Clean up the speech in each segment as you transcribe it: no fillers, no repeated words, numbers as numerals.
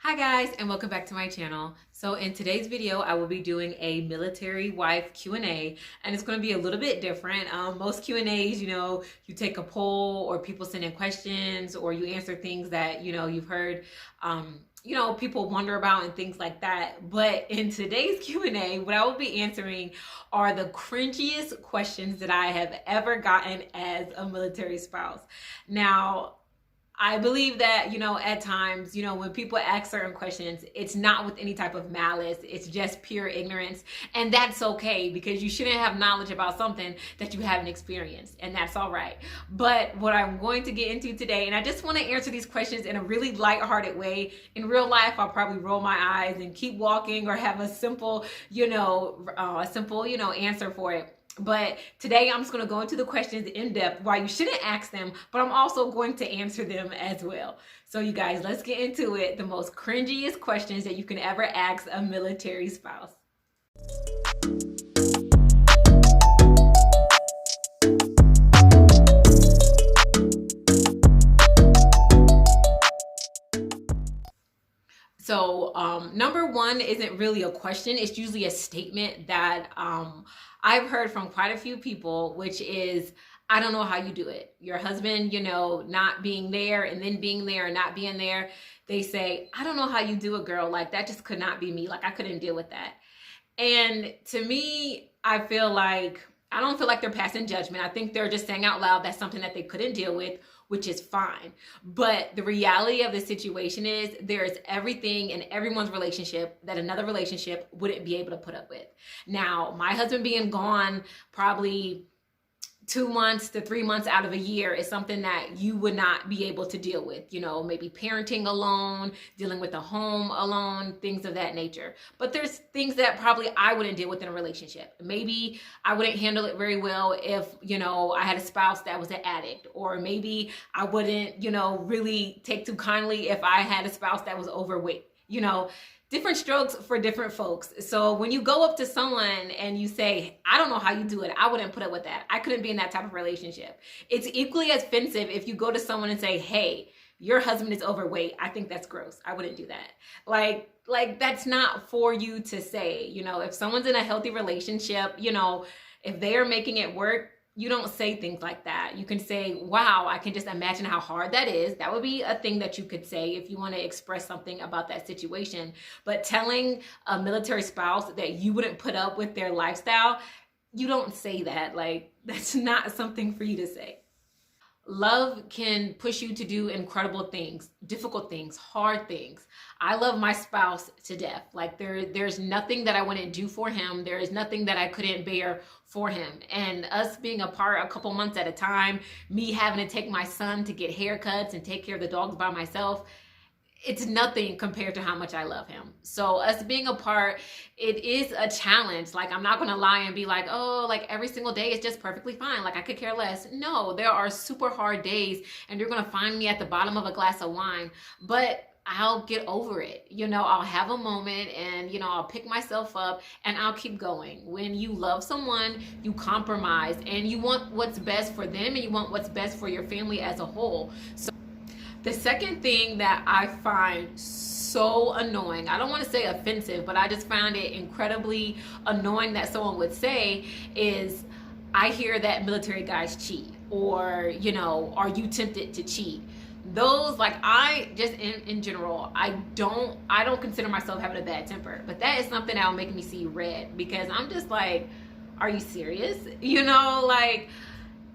Hi guys, and welcome back to my channel. So in today's video, I will be doing a military wife Q&A, and it's going to be a little bit different. Most Q&As, you take a poll or people send in questions or you answer things that, you've heard, people wonder about and things like that. But in today's Q&A, what I will be answering are the cringiest questions that I have ever gotten as a military spouse. Now, I believe that, at times, when people ask certain questions, it's not with any type of malice. It's just pure ignorance. And that's okay because you shouldn't have knowledge about something that you haven't experienced. And that's all right. But what I'm going to get into today, and I just want to answer these questions in a really lighthearted way. In real life, I'll probably roll my eyes and keep walking or have a simple, answer for it. But today I'm just going to go into the questions in depth, why you shouldn't ask them, but I'm also going to answer them as well. So you guys, let's get into it. The most cringiest questions that you can ever ask a military spouse. So number one isn't really a question. It's usually a statement that I've heard from quite a few people, which is, I don't know how you do it. Your husband, not being there and then being there and not being there. They say, I don't know how you do it, girl. Like, that just could not be me. Like, I couldn't deal with that. And to me, I don't feel like they're passing judgment. I think they're just saying out loud that's something that they couldn't deal with, which is fine. But the reality of the situation is there's everything in everyone's relationship that another relationship wouldn't be able to put up with. Now, my husband being gone probably 2 months to 3 months out of a year is something that you would not be able to deal with, maybe parenting alone, dealing with a home alone, things of that nature. But there's things that probably I wouldn't deal with in a relationship. Maybe I wouldn't handle it very well if, I had a spouse that was an addict, or maybe I wouldn't, really take too kindly if I had a spouse that was overweight, different strokes for different folks. So when you go up to someone and you say, I don't know how you do it, I wouldn't put up with that. I couldn't be in that type of relationship. It's equally as offensive if you go to someone and say, hey, your husband is overweight. I think that's gross. I wouldn't do that. Like that's not for you to say. If someone's in a healthy relationship, if they are making it work, you don't say things like that. You can say, wow, I can just imagine how hard that is. That would be a thing that you could say if you want to express something about that situation. But telling a military spouse that you wouldn't put up with their lifestyle, you don't say that. Like, that's not something for you to say. Love can push you to do incredible things, difficult things, hard things. I love my spouse to death. Like there's nothing that I wouldn't do for him. There is nothing that I couldn't bear for him. And us being apart a couple months at a time, me having to take my son to get haircuts and take care of the dogs by myself, it's nothing compared to how much I love him. So us being apart, it is a challenge. Like, I'm not going to lie and be like, oh, like every single day is just perfectly fine. Like, I could care less. No, there are super hard days and you're going to find me at the bottom of a glass of wine, but I'll get over it. I'll have a moment and, I'll pick myself up and I'll keep going. When you love someone, you compromise and you want what's best for them and you want what's best for your family as a whole. So the second thing that I find so annoying, I don't want to say offensive, but I just found it incredibly annoying that someone would say is, I hear that military guys cheat, or, are you tempted to cheat? Those, like, in general, I don't consider myself having a bad temper, but that is something that will make me see red, because I'm just like, are you serious? Like,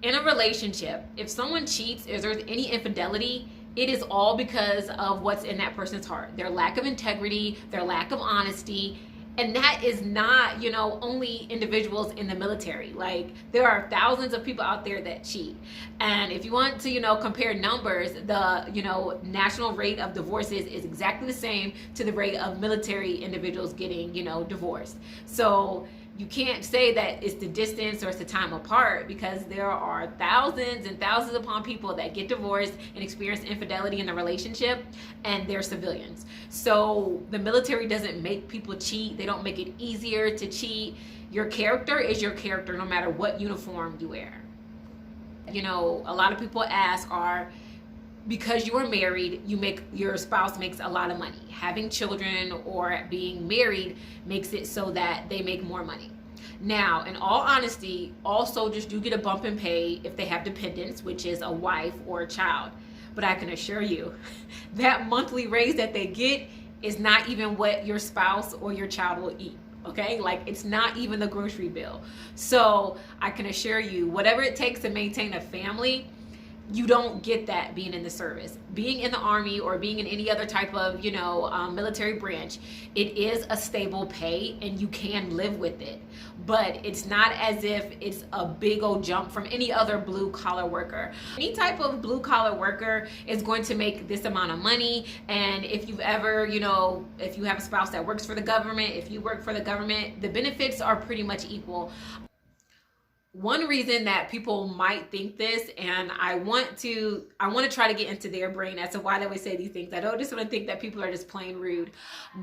in a relationship, if someone cheats, if there's any infidelity, it is all because of what's in that person's heart, their lack of integrity, their lack of honesty. And that is not, only individuals in the military. Like, there are thousands of people out there that cheat. And if you want to, compare numbers, the, national rate of divorces is exactly the same to the rate of military individuals getting, divorced. So you can't say that it's the distance or it's the time apart, because there are thousands and thousands upon people that get divorced and experience infidelity in a relationship, and they're civilians. So the military doesn't make people cheat. They don't make it easier to cheat. Your character is your character no matter what uniform you wear. A lot of people ask, because you are married, your spouse makes a lot of money. Having children or being married makes it so that they make more money. Now, in all honesty, all soldiers do get a bump in pay if they have dependents, which is a wife or a child. But I can assure you, that monthly raise that they get is not even what your spouse or your child will eat. Okay, like it's not even the grocery bill. So I can assure you, whatever it takes to maintain a family, you don't get that being in the service. Being in the Army or being in any other type of, military branch, it is a stable pay and you can live with it. But it's not as if it's a big old jump from any other blue collar worker. Any type of blue collar worker is going to make this amount of money. And if you've ever, if you have a spouse that works for the government, if you work for the government, the benefits are pretty much equal. One reason that people might think this, and I want to try to get into their brain as to why they would say these things. I don't just want to think that people are just plain rude,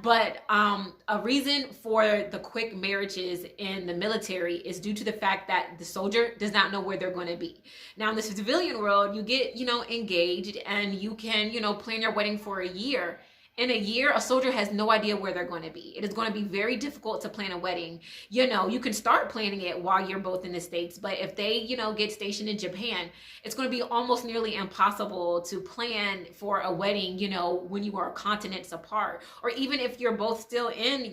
but a reason for the quick marriages in the military is due to the fact that the soldier does not know where they're going to be. Now in the civilian world, you get engaged and you can plan your wedding for a year. In a year, a soldier has no idea where they're going to be. It is going to be very difficult to plan a wedding. You can start planning it while you're both in the States, but if they, get stationed in Japan, it's going to be almost nearly impossible to plan for a wedding, when you are continents apart. Or even if you're both still in,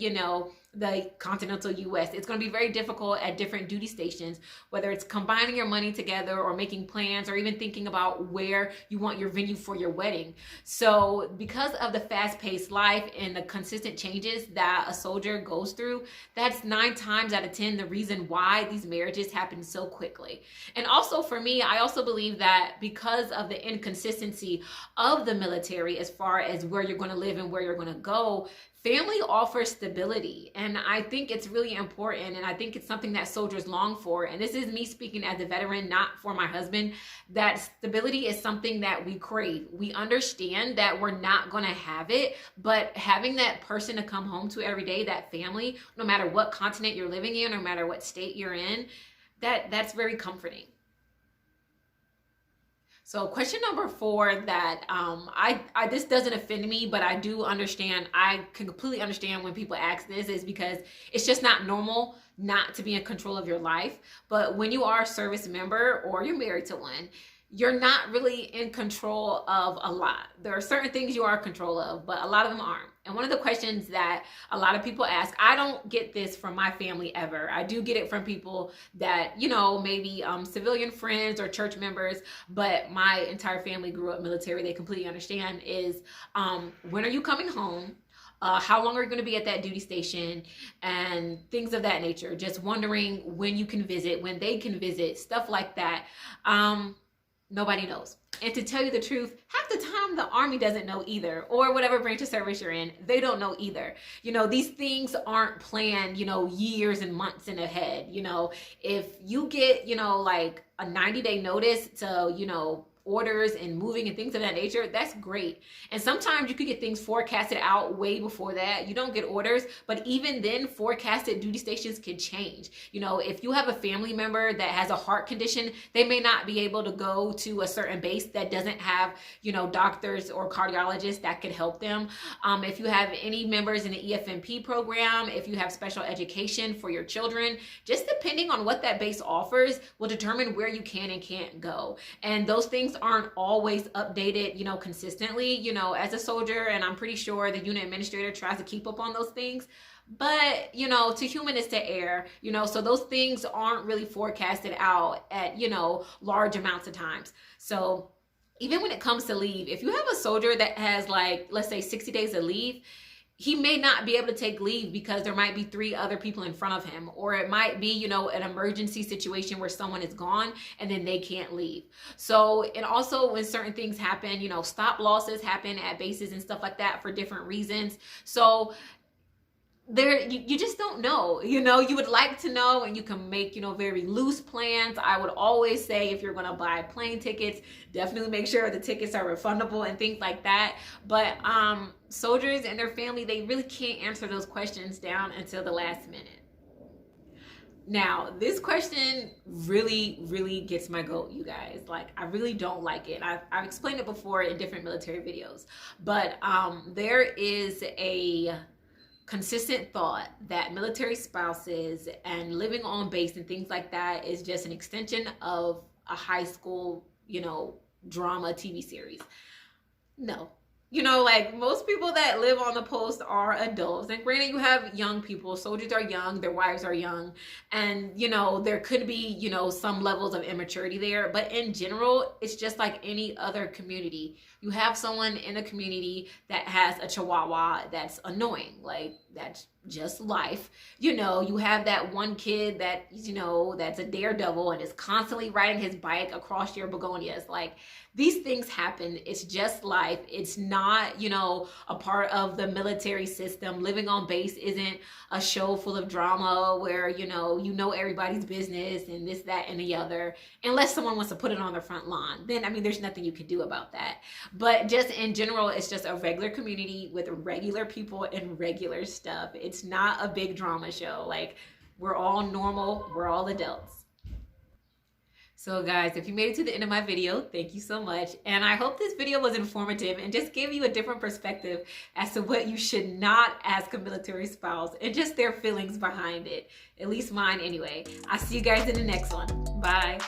the continental US. It's going to be very difficult at different duty stations, whether it's combining your money together or making plans or even thinking about where you want your venue for your wedding. So because of the fast-paced life and the consistent changes that a soldier goes through, that's 9 times out of 10 the reason why these marriages happen so quickly. And also for me, I also believe that because of the inconsistency of the military as far as where you're going to live and where you're going to go, family offers stability, and I think it's really important, and I think it's something that soldiers long for. And this is me speaking as a veteran, not for my husband, that stability is something that we crave. We understand that we're not going to have it, but having that person to come home to every day, that family, no matter what continent you're living in, no matter what state you're in, that's very comforting. So question number 4 that I this doesn't offend me, but I do understand, I can completely understand when people ask this, is because it's just not normal not to be in control of your life. But when you are a service member or you're married to one, you're not really in control of a lot. There are certain things you are in control of, but a lot of them aren't. And one of the questions that a lot of people ask, I don't get this from my family ever. I do get it from people that, maybe civilian friends or church members, but my entire family grew up military. They completely understand is, when are you coming home? How long are you going to be at that duty station, and things of that nature. Just wondering when you can visit, when they can visit, stuff like that. Nobody knows. And to tell you the truth, half the time the Army doesn't know either, or whatever branch of service you're in, they don't know either. These things aren't planned, years and months in ahead. If you get, like a 90-day notice to, orders and moving and things of that nature, that's great. And sometimes you could get things forecasted out way before that. You don't get orders, but even then, forecasted duty stations can change. If you have a family member that has a heart condition, they may not be able to go to a certain base that doesn't have, doctors or cardiologists that could help them. If you have any members in the EFMP program, if you have special education for your children, just depending on what that base offers will determine where you can and can't go. And those things aren't always updated, consistently, as a soldier. And I'm pretty sure the unit administrator tries to keep up on those things. But, to human is to err, so those things aren't really forecasted out at, large amounts of times. So even when it comes to leave, if you have a soldier that has let's say 60 days of leave, he may not be able to take leave because there might be 3 other people in front of him, or it might be, an emergency situation where someone is gone and then they can't leave. So, and also when certain things happen, stop losses happen at bases and stuff like that for different reasons. So you just don't know, you would like to know, and you can make, very loose plans. I would always say, if you're going to buy plane tickets, definitely make sure the tickets are refundable and things like that. But soldiers and their family, they really can't answer those questions down until the last minute. Now, this question really gets my goat, you guys. Like, I really don't like it. I've explained it before in different military videos, but there is a consistent thought that military spouses and living on base and things like that is just an extension of a high school, drama TV series. No. Like most people that live on the post are adults. And granted, you have young people. Soldiers are young. Their wives are young. And, there could be, some levels of immaturity there. But in general, it's just like any other community. You have someone in a community that has a chihuahua that's annoying. Like, that's just life. You have that one kid that, that's a daredevil and is constantly riding his bike across your begonias. Like, these things happen. It's just life. It's not, a part of the military system. Living on base isn't a show full of drama where, everybody's business and this, that, and the other. Unless someone wants to put it on the front lawn. Then, there's nothing you can do about that. But just in general, it's just a regular community with regular people and regular stuff. It's not a big drama show. Like, we're all normal. We're all adults. So guys, if you made it to the end of my video, thank you so much. And I hope this video was informative and just gave you a different perspective as to what you should not ask a military spouse and just their feelings behind it. At least mine anyway. I'll see you guys in the next one. Bye.